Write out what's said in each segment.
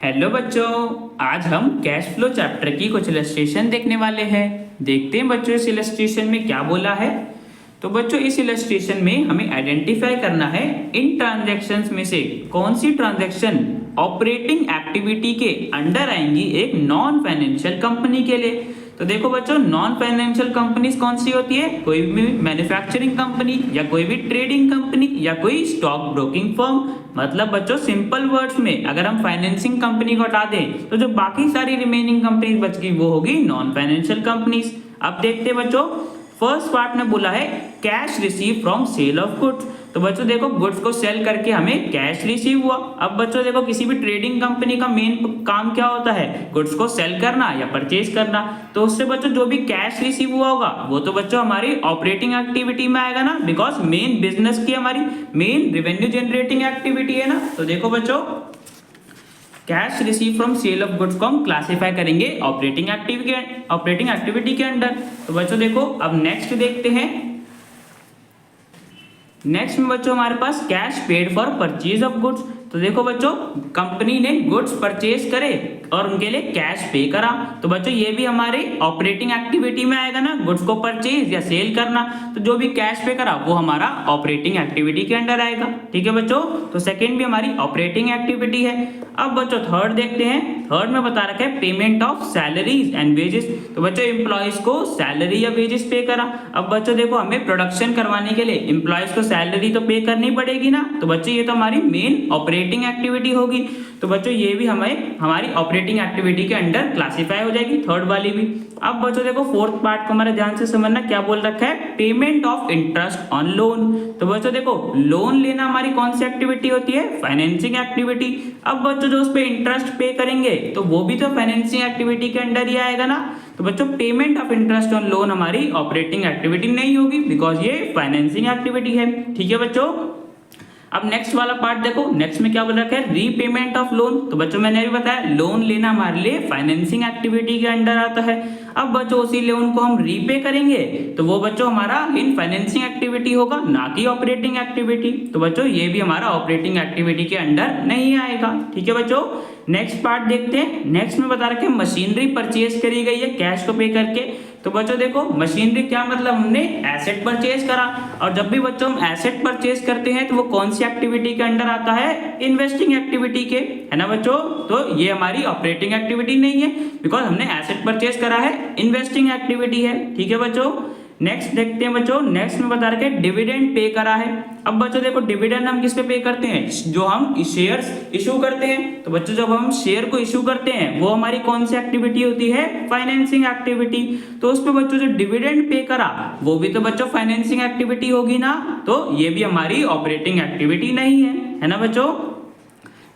Hello बच्चों, आज हम कैश फ्लो चैप्टर की कुछ इलस्ट्रेशन देखने वाले हैं। देखते हैं बच्चों इस इलस्ट्रेशन में क्या बोला है। तो बच्चों इस इलस्ट्रेशन में हमें आइडेंटिफाई करना है इन ट्रांजैक्शंस में से कौन सी ट्रांजैक्शन ऑपरेटिंग एक्टिविटी के अंडर आएंगी एक नॉन फाइनेंशियल कंपनी के लिए। तो देखो बच्चों, नॉन फाइनेंशियल कंपनीज कौन सी होती है? कोई भी मैन्युफैक्चरिंग कंपनी या कोई भी ट्रेडिंग कंपनी या कोई स्टॉक ब्रोकिंग फर्म। मतलब बच्चों सिंपल वर्ड्स में अगर हम फाइनेंसिंग कंपनी को हटा दें तो जो बाकी सारी रिमेनिंग कंपनीज बच गई वो होगी नॉन फाइनेंशियल कंपनीज। अब देखते हैं बच्चों, फर्स्ट पार्ट में बोला है cash receive from sale of goods. तो बच्चों देखो, गुड्स को सेल करके हमें कैश रिसीव हुआ। अब बच्चों देखो, किसी भी ट्रेडिंग कंपनी का मेन काम क्या होता है? गुड्स को सेल करना या परचेज करना। तो उससे बच्चों जो भी कैश रिसीव हुआ होगा वो तो बच्चों हमारी ऑपरेटिंग एक्टिविटी में आएगा ना, बिकॉज मेन बिजनेस की हमारी मेन रेवेन्यू जनरेटिंग एक्टिविटी है ना। तो देखो बच्चों, cash receive from sale of goods को हम क्लासिफाई करेंगे ऑपरेटिंग एक्टिविटी के अंडर। तो बच्चों देखो, अब नेक्स्ट देखते हैं। नेक्स्ट में बच्चों हमारे पास cash paid for purchase of goods. तो देखो बच्चों, कंपनी ने गुड्स परचेज करे और उनके लिए कैश पे करा। तो बच्चों ये भी हमारे ऑपरेटिंग एक्टिविटी में आएगा ना, गुड्स को परचेज या सेल करना। तो जो भी कैश पे करा वो हमारा ऑपरेटिंग एक्टिविटी के अंडर आएगा। ठीक है बच्चों, तो सेकंड भी हमारी ऑपरेटिंग एक्टिविटी है। अब बच्चों थर्ड देखते हैं। थर्ड में बता रखा है payment of salaries and wages. तो बच्चों एम्प्लॉयज को सैलरी या वेजेस पे करा। अब बच्चों देखो, हमें प्रोडक्शन करवाने के लिए एम्प्लॉयज को सैलरी तो पे करनी पड़ेगी ना। तो बच्चों ये तो हमारी मेन ऑपरेटिंग एक्टिविटी होगी। तो बच्चों ये भी हमें हमारी ऑपरेटिंग एक्टिविटी के अंडर क्लासिफाई हो जाएगी, थर्ड वाली भी। अब बच्चों देखो, फोर्थ पार्ट को हमारे ध्यान से समझना, क्या बोल रखा है? Payment of interest on loan. तो बच्चों देखो, लोन लेना हमारी कौन सी एक्टिविटी होती है? Financing activity. अब बच्चों जो उस पे इंटरेस्ट पे करेंगे तो वो भी तो फाइनेंसिंग एक्टिविटी के अंडर ही आएगा ना। तो बच्चों payment of interest on loan हमारी ऑपरेटिंग एक्टिविटी नहीं होगी, बिकॉज ये फाइनेंसिंग एक्टिविटी है। ठीक है बच्चों, अब नेक्स्ट वाला पार्ट देखो। नेक्स्ट में क्या बोल रखा है? Repayment of loan. तो बच्चों मैंने अभी बताया, लोन लेना हमारे लिए फाइनेंसिंग एक्टिविटी के अंडर आता है। अब बच्चों उसी लोन को हम रीपे करेंगे तो वो बच्चों हमारा इन फाइनेंसिंग एक्टिविटी होगा, ना कि ऑपरेटिंग एक्टिविटी। तो बच्चों ये भी हमारा ऑपरेटिंग एक्टिविटी के अंडर नहीं आएगा। ठीक है बच्चों, नेक्स्ट पार्ट देखते हैं। नेक्स्ट में बता रखे मशीनरी परचेज करी गई है कैश को पे करके। तो बच्चों देखो, मशीनरी क्या मतलब? हमने एसेट परचेज करा। और जब भी बच्चों हम एसेट परचेज करते हैं तो वो कौन सी एक्टिविटी के अंडर आता है? इन्वेस्टिंग एक्टिविटी के, है ना बच्चों। तो ये हमारी ऑपरेटिंग एक्टिविटी नहीं है, बिकॉज हमने एसेट परचेज करा है, इन्वेस्टिंग एक्टिविटी है। ठीक है बच्चों, नेक्स्ट देखते हैं बच्चों। नेक्स्ट में बता रखे डिविडेंड पे करा है। अब बच्चों देखो, डिविडेंड हम किस पे करते हैं? जो हम शेयर्स इशू करते हैं। तो बच्चों जब हम शेयर को इशू करते हैं वो हमारी कौन सी एक्टिविटी होती है? Financing activity. तो उस पे बच्चों जो डिविडेंड पे करा वो भी तो बच्चों फाइनेंसिंग एक्टिविटी होगी ना। तो ये भी हमारी ऑपरेटिंग एक्टिविटी नहीं है ना बच्चों।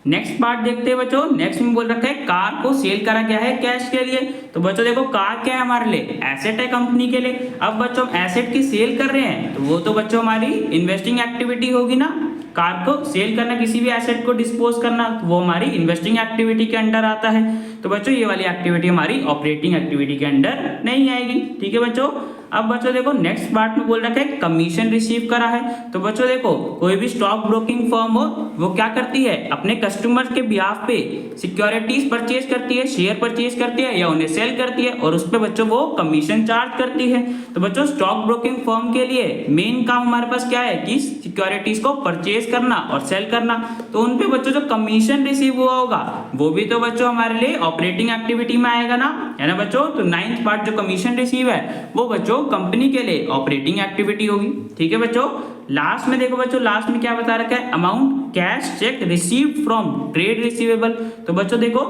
नेक्स्ट पार्ट देखते हैं बच्चों। नेक्स्ट में बोल रखा है कार को सेल करा गया है कैश के लिए। तो बच्चों देखो, कार क्या है हमारे लिए? एसेट है कंपनी के लिए। अब बच्चों एसेट की सेल कर रहे हैं तो वो तो बच्चों हमारी इन्वेस्टिंग एक्टिविटी होगी ना। कार को सेल करना, किसी भी एसेट को डिस्पोज करना, तो वो हमारी इन्वेस्टिंग एक्टिविटी के अंडर आता है। तो बच्चों ये वाली एक्टिविटी हमारी ऑपरेटिंग एक्टिविटी के अंडर नहीं आएगी। ठीक है बच्चों, अब बच्चों देखो नेक्स्ट पार्ट में बोल रखा है कमीशन रिसीव करा है। तो बच्चों देखो, कोई भी स्टॉक ब्रोकिंग फर्म हो वो क्या करती है? अपने कस्टमर के बिहाफ पे सिक्योरिटीज परचेज करती है, शेयर परचेज करती है या उन्हें सेल करती है, और उस पे बच्चों वो कमीशन चार्ज करती है। तो बच्चों स्टॉक ब्रोकिंग फर्म के लिए मेन काम हमारे पास क्या है? कि सिक्योरिटीज को परचेज करना और सेल करना। तो उन पे बच्चों जो कमीशन रिसीव हुआ होगा वो भी तो बच्चों हमारे लिए ऑपरेटिंग एक्टिविटी में आएगा ना, है ना बच्चों। तो नाइन्थ पार्ट जो कमीशन रिसीव है वो बच्चों कंपनी के लिए ऑपरेटिंग एक्टिविटी होगी। ठीक है बच्चों, लास्ट में देखो बच्चों, लास्ट में क्या बता रखा है? Amount cash cheque received from trade receivable. तो बच्चों देखो,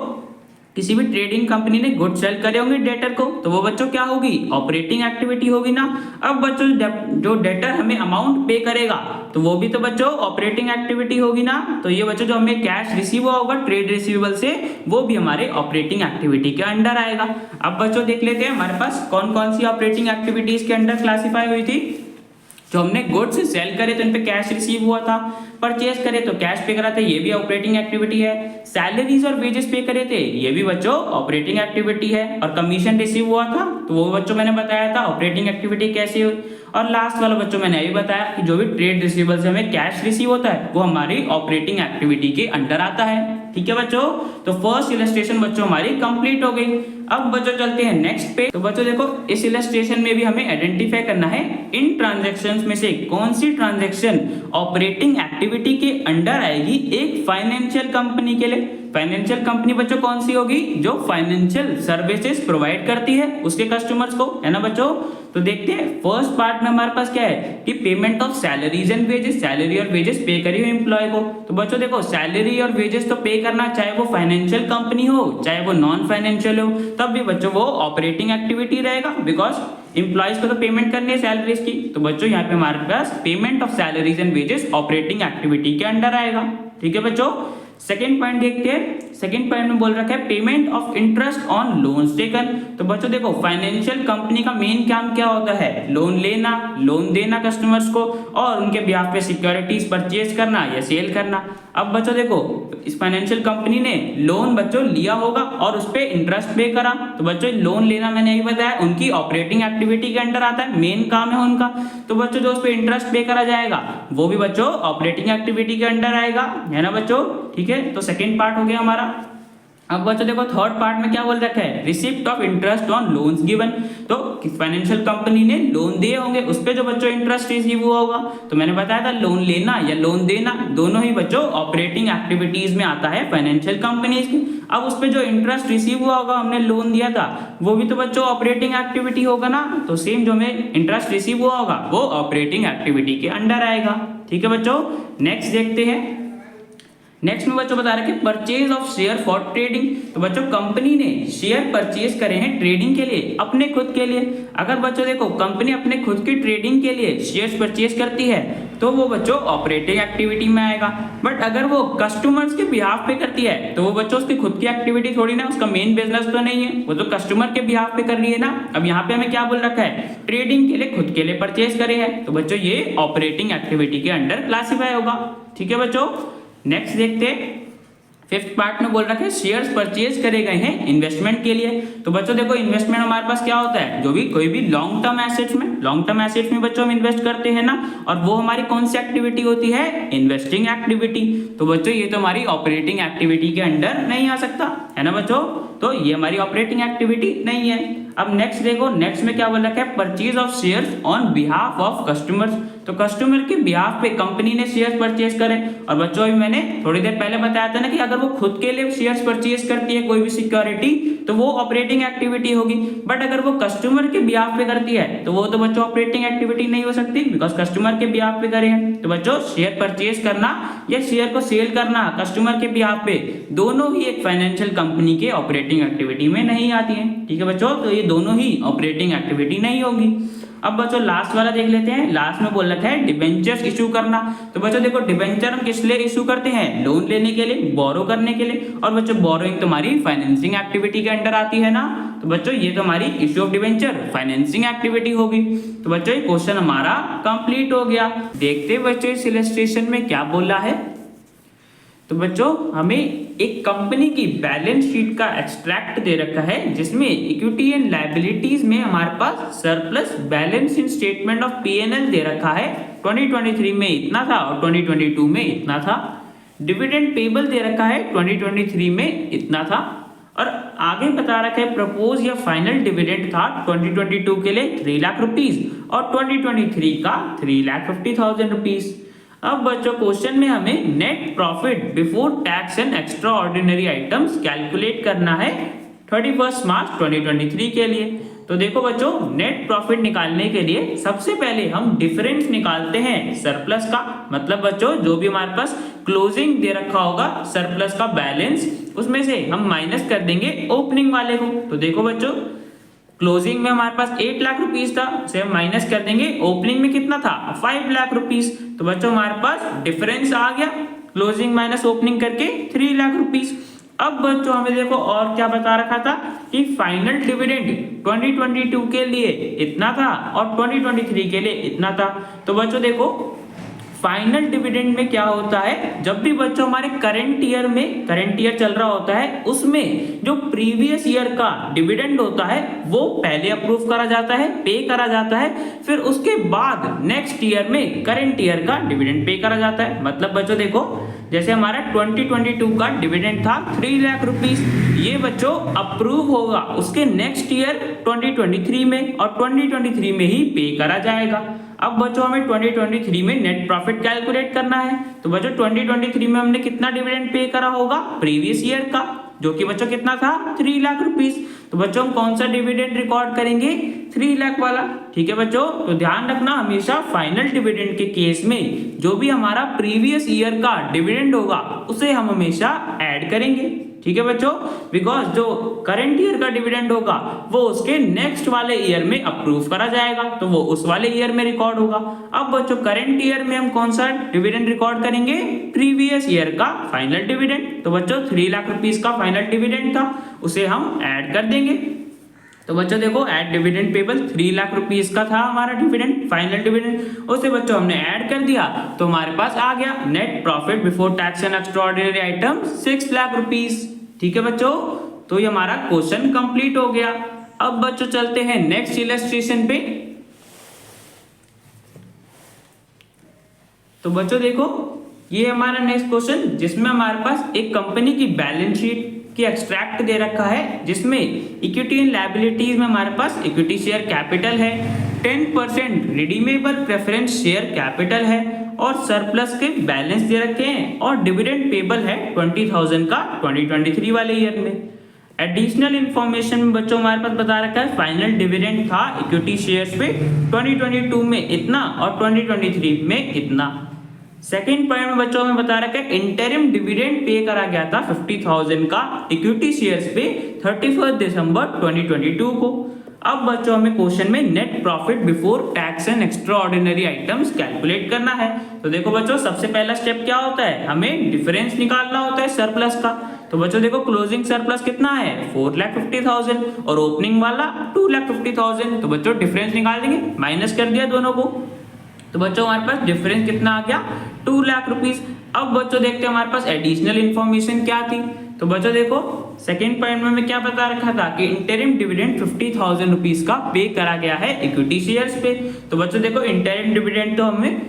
किसी भी ट्रेडिंग कंपनी ने गुड सेल करे होंगे डेटर को, तो वो बच्चों क्या होगी? ऑपरेटिंग एक्टिविटी होगी ना। अब बच्चों जो डेटर हमें अमाउंट पे करेगा तो वो भी तो बच्चों ऑपरेटिंग एक्टिविटी होगी ना। तो ये बच्चों जो हमें कैश रिसीव हुआ होगा ट्रेड रिसीवेबल से वो भी हमारे ऑपरेटिंग एक्टिविटी के अंडर आएगा। अब बच्चों देख लेते हैं हमारे पास कौन कौन सी ऑपरेटिंग एक्टिविटीज के अंडर क्लासिफाई हुई थी। जो हमने गुड्स सेल करे तो इन पे कैश रिसीव हुआ था, परचेज करे तो कैश पे करा था, ये भी ऑपरेटिंग एक्टिविटी है। सैलरीज और वेजेस पे करे थे, ये भी बच्चों ऑपरेटिंग एक्टिविटी है। और कमीशन रिसीव हुआ था तो वो बच्चों मैंने बताया था ऑपरेटिंग एक्टिविटी कैसी हुई। और लास्ट वाला बच्चों मैंने ये भी बताया कि जो भी ट्रेड रिसीवेबल से हमें कैश रिसीव होता है वो हमारी ऑपरेटिंग एक्टिविटी के अंडर आता है। ठीक है बच्चों, तो फर्स्ट इलस्ट्रेशन बच्चों हमारी कंप्लीट हो गई। अब बच्चों चलते हैं नेक्स्ट पे। तो बच्चों देखो इस इलस्ट्रेशन में भी हमें आइडेंटिफाई करना है इन ट्रांजैक्शंस में से कौन सी ट्रांजैक्शन ऑपरेटिंग एक्टिविटी के अंडर आएगी एक फाइनेंशियल कंपनी के लिए। फाइनेंशियल कंपनी बच्चों कौन सी होगी, जो फाइनेंशियल सर्विसेज प्रोवाइड करती है उसके कस्टमर्स को, है ना बच्चों। तो देखते हैं फर्स्ट पार्ट में हमारे पास क्या है कि payment of salaries and wages, salary और वेजेस पे करी हो एम्प्लॉय को। तो बच्चों देखो सैलरी और वेजेस तो पे करना, चाहे वो फाइनेंशियल कंपनी हो चाहे वो नॉन फाइनेंशियल हो, तब भी बच्चों वो ऑपरेटिंग एक्टिविटी रहेगा, बिकॉज एम्प्लॉयज को तो पेमेंट करनी है सैलरीज की। तो बच्चों यहाँ पे हमारे पास payment of salaries and wages operating activity के अंडर आएगा। ठीक है बच्चों, सेकेंड पॉइंट देखते हैं। सेकेंड पॉइंट में बोल रखा है payment of interest on loans taken. तो बच्चों देखो फाइनेंशियल कंपनी का मेन काम क्या होता है, लोन लेना, लोन देना कस्टमर्स को और उनके बिहाफ पे सिक्योरिटीज परचेज करना या सेल करना। अब बच्चों देखो इस फाइनेंशियल कंपनी ने लोन बच्चों लिया होगा और उस पर इंटरेस्ट पे करा। तो बच्चों लोन लेना मैंने यही बताया उनकी ऑपरेटिंग एक्टिविटी के अंडर आता है, मेन काम है उनका। तो बच्चों जो उस पर इंटरेस्ट पे करा जाएगा वो भी बच्चों ऑपरेटिंग एक्टिविटी के अंडर आएगा, है ना बच्चों। ठीक है, तो सेकेंड पार्ट हो गया हमारा। अब बच्चों देखो थर्ड पार्ट में क्या बोल रखा है, receipt of interest on loans given. तो फाइनेंशियल कंपनी ने लोन दिए होंगे उस पे जो बच्चों इंटरेस्ट रिसीव हुआ होगा। तो मैंने बताया था लोन लेना या लोन देना दोनों ही बच्चों ऑपरेटिंग एक्टिविटीज में आता है फाइनेंशियल कंपनीज की। अब उस पे जो इंटरेस्ट रिसीव हुआ होगा, हमने लोन दिया था, वो भी तो बच्चों ऑपरेटिंग एक्टिविटी होगा ना। तो सेम जो हमें इंटरेस्ट रिसीव हुआ होगा वो ऑपरेटिंग एक्टिविटी के अंडर आएगा। ठीक है बच्चों, नेक्स्ट देखते हैं। नेक्स्ट में बच्चों बता रहे हैं purchase of share for trading. तो बच्चों कंपनी ने शेयर परचेज करे हैं ट्रेडिंग के लिए, अपने खुद के लिए। अगर बच्चों देखो कंपनी अपने खुद की ट्रेडिंग के लिए शेयर्स परचेज करती है तो वो बच्चों ऑपरेटिंग एक्टिविटी में आएगा। बट अगर वो कस्टमर्स के बिहाफ पे करती है तो वो बच्चों उसकी खुद की एक्टिविटी थोड़ी ना, उसका मेन बिजनेस तो नहीं है, वो तो कस्टमर के बिहाफ पे कर रही है ना। अब यहाँ पे हमें क्या बोल रखा है, ट्रेडिंग के लिए खुद के लिए परचेज करे हैं, तो बच्चों ये ऑपरेटिंग एक्टिविटी के अंडर क्लासीफाई होगा। ठीक है बच्चों, नेक्स्ट देखते हैं। फिफ्थ पार्ट में बोल रखा है शेयर्स परचेज करे गए हैं इन्वेस्टमेंट के लिए। तो बच्चों देखो इन्वेस्टमेंट हमारे पास क्या होता है, जो भी कोई भी लॉन्ग टर्म एसेट्स में बच्चों हम इन्वेस्ट करते हैं ना, और वो हमारी कौन सी एक्टिविटी होती है, इन्वेस्टिंग एक्टिविटी। तो बच्चों ये तो हमारी ऑपरेटिंग एक्टिविटी के अंडर नहीं आ सकता, है ना बच्चों। तो ये हमारी ऑपरेटिंग एक्टिविटी नहीं है। अब नेक्स्ट देखो, नेक्स्ट में क्या बोल रखा है, purchase of shares on behalf of customers. तो कस्टमर के बिहाफ पे कंपनी ने शेयर्स परचेज करे। और बच्चों अभी मैंने थोड़ी देर पहले बताया था ना कि अगर वो खुद के लिए शेयर्स परचेज करती है कोई भी सिक्योरिटी तो वो ऑपरेटिंग एक्टिविटी होगी। बट अगर वो कस्टमर के बिहाफ पे करती है तो वो तो बच्चों ऑपरेटिंग एक्टिविटी नहीं हो सकती, बिकॉज कस्टमर के बिहाफ पे करे हैं। तो बच्चों शेयर परचेज करना या शेयर को सेल करना कस्टमर के बिहाफ पे दोनों ही एक फाइनेंशियल कंपनी के ऑपरेटिंग एक्टिविटी में नहीं आती है। ठीक है बच्चों, तो ये दोनों ही ऑपरेटिंग एक्टिविटी नहीं होगी। अब बच्चों लास्ट वाला देख लेते हैं। लास्ट में बोल रखा है डिबेंचर्स इशू करना। तो बच्चों देखो डिबेंचर हम किस लिए इशू करते हैं, लोन लेने के लिए, बोरो करने के लिए। और बच्चों बोरोइंग तुम्हारी फाइनेंसिंग एक्टिविटी के अंडर आती है ना। तो बच्चों ये तो हमारी issue of debenture financing activity होगी। तो बच्चों ये क्वेश्चन हमारा कंप्लीट हो गया। देखते हैं बच्चों इस इलस्ट्रेशन में क्या बोला है। तो बच्चों हमें एक कंपनी की बैलेंस शीट का एक्सट्रैक्ट दे रखा है जिसमें इक्विटी एंड लायबिलिटीज में हमारे पास surplus balance in statement of PNL दे रखा है। 2023 में इतना था और 2022 में इतना था। डिविडेंड पेबल दे रखा है 2023 में इतना था। और आगे बता रखा है प्रपोज या फाइनल डिविडेंड था 2022 के लिए 3 लाख रुपीज और 2023 का 3,50,000 रुपीज। अब बच्चों क्वेश्चन में हमें net profit before tax and extra ordinary items calculate करना है 31 मार्च 2023 के लिए। तो देखो बच्चों नेट प्रॉफिट निकालने के लिए सबसे पहले हम डिफरेंस निकालते हैं सरप्लस का। मतलब बच्चों जो भी हमारे पास क्लोजिंग दे रखा होगा सरप्लस का बैलेंस, उसमें से हम माइनस कर देंगे ओपनिंग वाले को। तो देखो बच्चों क्लोजिंग में हमारे पास 8 लाख रुपीस था, उसे हम माइनस कर देंगे ओपनिंग में कितना था 5 लाख रुपीस। तो बच्चों हमारे पास डिफरेंस आ गया क्लोजिंग माइनस ओपनिंग करके 3 लाख रुपीस। अब बच्चों हमें देखो और क्या बता रखा था कि फाइनल डिविडेंड 2022 के लिए इतना था और 2023 के लिए इतना था। तो बच्चों देखो फाइनल डिविडेंड में क्या होता है, जब भी बच्चों हमारे करंट ईयर चल रहा होता है उसमें जो प्रीवियस ईयर का डिविडेंड होता है वो पहले अप्रूव करा जाता है, पे करा जाता है, फिर उसके बाद नेक्स्ट ईयर में करंट ईयर का डिविडेंड पे करा जाता है। मतलब बच्चों देखो जैसे हमारा 2022 का डिविडेंड था 3 लाख रुपीस, ये बच्चों अप्रूव होगा उसके नेक्स्ट ईयर 2023 में और 2023 में ही पे करा जाएगा। अब बच्चों हमें 2023 में नेट प्रॉफिट कैलकुलेट करना है, तो बच्चों 2023 में हमने कितना डिविडेंड पे करा होगा प्रीवियस ईयर का, जो कि बच्चों कितना था 3 लाख रुपीस। तो बच्चों हम कौन सा डिविडेंड रिकॉर्ड करेंगे, 3 लाख वाला। ठीक है बच्चों, तो ध्यान रखना हमेशा फाइनल डिविडेंड के केस में जो भी हमारा प्रीवियस ईयर का डिविडेंड होगा उसे हम हमेशा ऐड करेंगे। ठीक है बच्चों, बिकॉज जो करंट ईयर का डिविडेंड होगा वो उसके नेक्स्ट वाले ईयर में अप्रूव करा जाएगा, तो वो उस वाले ईयर में रिकॉर्ड होगा। अब बच्चों करंट ईयर में हम कौन सा डिविडेंड रिकॉर्ड करेंगे, प्रीवियस ईयर का फाइनल डिविडेंड। तो बच्चों 3 लाख रुपीस का फाइनल डिविडेंड था, उसे हम ऐड कर देंगे। तो बच्चों देखो add dividend payable 3 lakh rupees का था हमारा डिविडेंड, फाइनल डिविडेंड, उसे बच्चों हमने ऐड कर दिया तो हमारे पास आ गया net profit before tax and extraordinary item 6 lakh rupees. ठीक है बच्चों, तो ये हमारा क्वेश्चन कंप्लीट हो गया। अब बच्चों चलते हैं नेक्स्ट इलस्ट्रेशन पे। तो बच्चों देखो ये हमारा नेक्स्ट क्वेश्चन जिसमें हमारे पास एक कंपनी की बैलेंस शीट की एक्सट्रैक्ट दे रखा है, जिसमें इक्विटी एंड लायबिलिटीज में हमारे पास इक्विटी शेयर कैपिटल है, 10% रिडीमेबल प्रेफरेंस शेयर कैपिटल है और सरप्लस के बैलेंस दे रखे हैं और डिविडेंड पेबल है 20,000 का 2023 वाले ईयर में। एडिशनल इंफॉर्मेशन में बच्चों हमारे पास बता रखा है फाइनल डिविडेंड था इक्विटी शेयर्स पे 2022 में इतना और 2023 में इतना। सेकेंड पॉइंट में बच्चों में बता रखा है इंटरिम डिविडेंड पे करा गया था 50,000 का इक्विटी शेयर्स पे 31 दिसंबर 2022 को। अब बच्चों हमें क्वेश्चन में net profit before tax and extra ordinary items calculate करना है। तो देखो बच्चों सबसे पहला स्टेप क्या होता है, हमें डिफरेंस निकालना होता है सरप्लस का। तो बच्चों देखो क्लोजिंग सरप्लस कितना है 4,50,000 और ओपनिंग वाला 2,50,000। तो बच्चों डिफरेंस निकाल देंगे, माइनस कर दिया दोनों को, तो बच्चों हमारे पास डिफरेंस कितना आ गया 2 लाख रुपीस। अब बच्चों देखते हैं हमारे पास एडिशनल इंफॉर्मेशन क्या थी। तो बच्चों देखो सेकंड पॉइंट में हमें क्या बता रखा था कि इंटरिम डिविडेंड 50,000 रुपीस का पे करा गया है इक्विटी शेयर्स पे। तो बच्चों देखो इंटरिम डिविडेंड तो हमें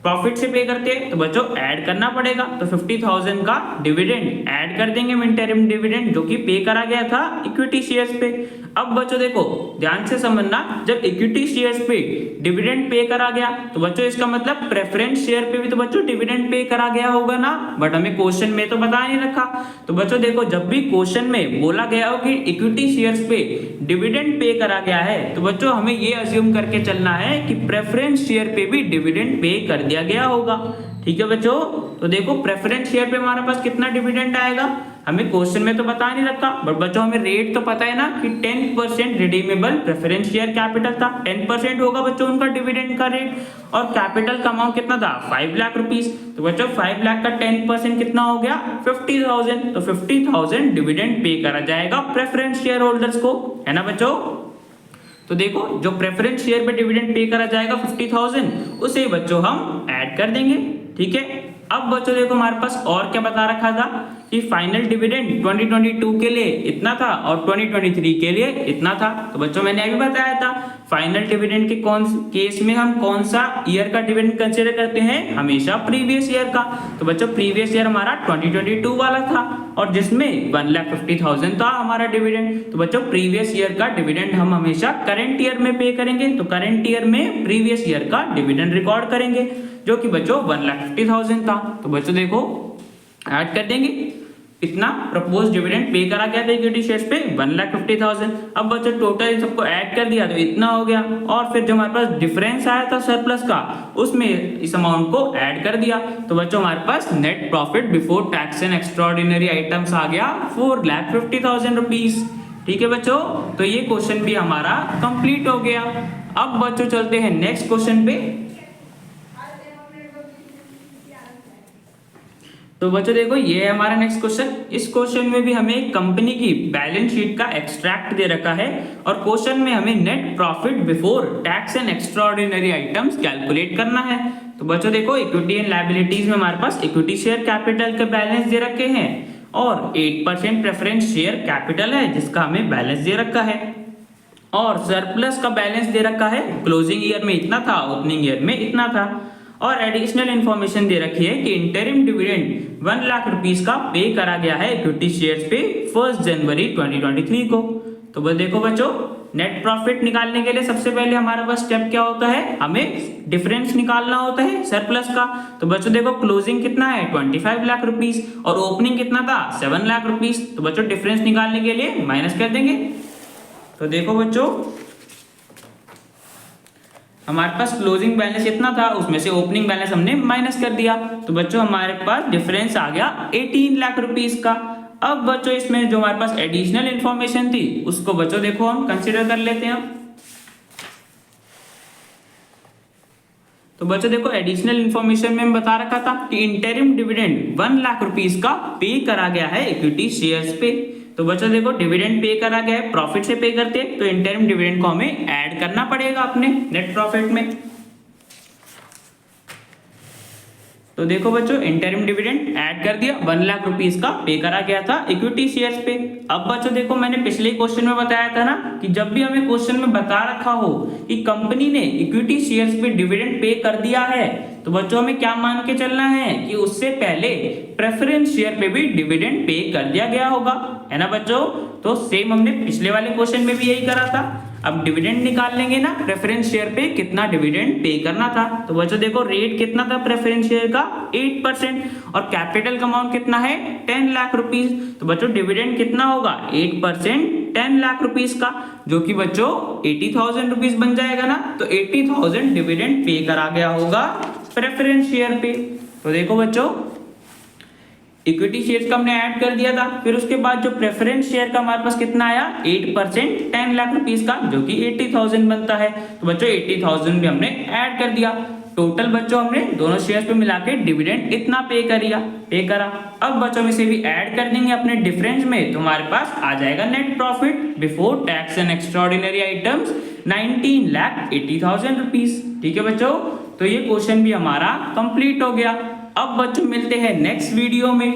प्रॉफिट से पे करते हैं, तो बच्चों ऐड करना पड़ेगा, तो 50,000 का डिविडेंड ऐड कर देंगे इंटरिम डिविडेंड जो कि पे करा गया था इक्विटी शेयर्स पे। अब बच्चों देखो ध्यान से समझना, जब इक्विटी शेयर्स पे डिविडेंड पे करा गया तो बच्चों इसका मतलब प्रेफरेंस शेयर पे भी तो बच्चों डिविडेंड पे करा गया होगा ना, बट हमें क्वेश्चन में तो बता नहीं रखा। तो बच्चों देखो जब भी क्वेश्चन में बोला गया हो कि इक्विटी शेयर्स पे डिविडेंड पे करा गया है तो बच्चों हमें ये अज्यूम करके चलना है कि प्रेफरेंस शेयर पे भी डिविडेंड पे कर दिया गया होगा। ठीक है बच्चों, तो देखो प्रेफरेंस शेयर पे हमारे पास कितना डिविडेंड आएगा, हमें क्वेश्चन में तो बता नहीं रखा, बट बच्चों हमें रेट तो पता है ना कि 10% रिडीमेबल प्रेफरेंस शेयर कैपिटल था, 10% होगा बच्चों उनका डिविडेंड का रेट, और कैपिटल का अमाउंट कितना था 5 लाख रुपीस। तो बच्चों 5 लाख का 10% कितना हो गया 50,000, तो 50,000 डिविडेंड पे करा जाएगा प्रेफरेंस शेयर होल्डर्स को, है ना बच्चों। तो देखो जो प्रेफरेंस शेयर पे डिविडेंड पे करा जाएगा 50,000 उसे बच्चों हम ऐड कर देंगे। ठीक है, अब बच्चों देखो हमारे पास और क्या बता रखा था कि फाइनल डिविडेंड 2022 के लिए इतना था और 2023 के लिए इतना था। तो बच्चों मैंने अभी बताया था फाइनल डिविडेंड के केस में हम कौन सा ईयर का डिविडेंड कंसीडर करते हैं, हमेशा प्रीवियस ईयर का। तो बच्चों प्रीवियस ईयर हमारा 2022 वाला था और जिसमें 1,50,000 था हमारा डिविडेंड। तो बच्चों प्रीवियस ईयर का डिविडेंड हम हमेशा करंट ईयर में पे करेंगे, तो करंट ईयर में प्रीवियस ईयर का डिविडेंड रिकॉर्ड करेंगे जो कि बच्चों 1,50,000 था। तो बच्चों देखो ऐड कर देंगे, इतना प्रपोज डिविडेंड पे करा गया था इक्विटी शेयर्स पे 1,50,000। अब बच्चों टोटल सबको ऐड कर दिया तो इतना हो गया, और फिर जो हमारे पास डिफरेंस आया था सरप्लस का उसमें इस अमाउंट को ऐड कर दिया। तो बच्चों हमारे पास net profit before tax and extraordinary items आ गया 4,50,000 रुपीस। ठीक है बच्चों, तो ये क्वेश्चन भी हमारा कंप्लीट हो गया। अब बच्चों चलते हैं नेक्स्ट क्वेश्चन पे। तो बच्चों देखो ये है हमारा नेक्स्ट क्वेश्चन। इस क्वेश्चन में भी हमें कंपनी की बैलेंस शीट का एक्सट्रैक्ट दे रखा है और क्वेश्चन में हमें net profit before tax and extraordinary items calculate करना है। तो बच्चों देखो इक्विटी एंड लायबिलिटीज में हमारे पास इक्विटी शेयर कैपिटल के बैलेंस दे रखे हैं और 8% प्रेफरेंस शेयर कैपिटल है जिसका हमें बैलेंस दे रखा है और सरप्लस का बैलेंस दे रखा है। क्लोजिंग ईयर में इतना था, ओपनिंग ईयर में इतना था। और एडिशनल इन्फॉर्मेशन दे रखी है कि इंटरिम डिविडेंड 1 लाख रुपीस का पे करा गया है इक्विटी शेयर्स पे 1 जनवरी 2023 को। तो बस देखो बच्चों, नेट प्रॉफिट निकालने के लिए सबसे पहले हमारे पास स्टेप क्या होता है, हमें डिफरेंस निकालना होता है सरप्लस का। तो बच्चों देखो क्लोजिंग कितना है 25 लाख रुपीस और ओपनिंग कितना था 7 लाख रुपीस। तो बच्चों डिफरेंस निकालने के लिए माइनस कर देंगे। तो देखो बच्चों हमारे पास क्लोजिंग बैलेंस इतना था, उसमें से ओपनिंग बैलेंस हमने माइनस कर दिया। तो बच्चों हमारे पास डिफरेंस आ गया 18 लाख रुपीस का। अब बच्चों इसमें जो हमारे पास एडिशनल इंफॉर्मेशन थी उसको बच्चों देखो हम कंसीडर कर लेते हैं। तो बच्चों देखो एडिशनल इंफॉर्मेशन में बता रखा था कि इंटरिम डिविडेंड 1 लाख रुपीस का पे करा गया है इक्विटी शेयर्स पे। तो बच्चों देखो डिविडेंड पे करा गया है, प्रॉफिट से पे करते हैं तो इंटरिम डिविडेंड को हमें ऐड करना पड़ेगा अपने नेट प्रॉफिट में। तो देखो बच्चों इंटरिम डिविडेंड ऐड कर दिया, 1 लाख रुपीस का पे करा गया था इक्विटी शेयर्स पे। अब बच्चों देखो मैंने पिछले क्वेश्चन में बताया था ना कि जब भी हमें क्वेश्चन में बता रखा हो कि कंपनी ने इक्विटी शेयर्स पे डिविडेंड पे कर दिया है तो बच्चों हमें क्या मान के चलना है कि उससे पहले प्रेफरेंस शेयर पे भी डिविडेंड पे कर दिया गया होगा, है ना बच्चों। तो सेम हमने पिछले वाले क्वेश्चन में भी यही करा था। अब डिविडेंड निकाल लेंगे ना प्रेफरेंस शेयर पे कितना डिविडेंड पे करना था। तो बच्चों देखो रेट कितना था प्रेफरेंस शेयर का 8% और कैपिटल का अमाउंट कितना है 10 लाख रुपीस। तो बच्चों डिविडेंड कितना होगा 8% 10 लाख रुपीस का, जो कि बच्चों 80,000 रुपीस बन जाएगा ना। तो 80,000 डिविडेंड पे करा गया होगा प्रेफरेंस शेयर पे। तो देखो बच्चों इक्विटी शेयर का हमने ऐड कर दिया था, फिर उसके बाद जो प्रेफरेंस शेयर का हमारे पास कितना आया 8% 10 लाख रुपीस का, जो कि 80,000 बनता है। तो बच्चों 80,000 भी हमने ऐड कर दिया। टोटल बच्चों हमने दोनों शेयर्स पे मिला के डिविडेंड इतना पे करा। अब बच्चों में से भी ऐड कर देंगे अपने डिफरेंस में, तो हमारे पास आ जाएगा net profit before tax and extraordinary items 19,80,000 rupees. ठीक है बच्चों, तो ये क्वेश्चन भी हमारा कंप्लीट हो गया। अब बच्चों मिलते हैं नेक्स्ट वीडियो में।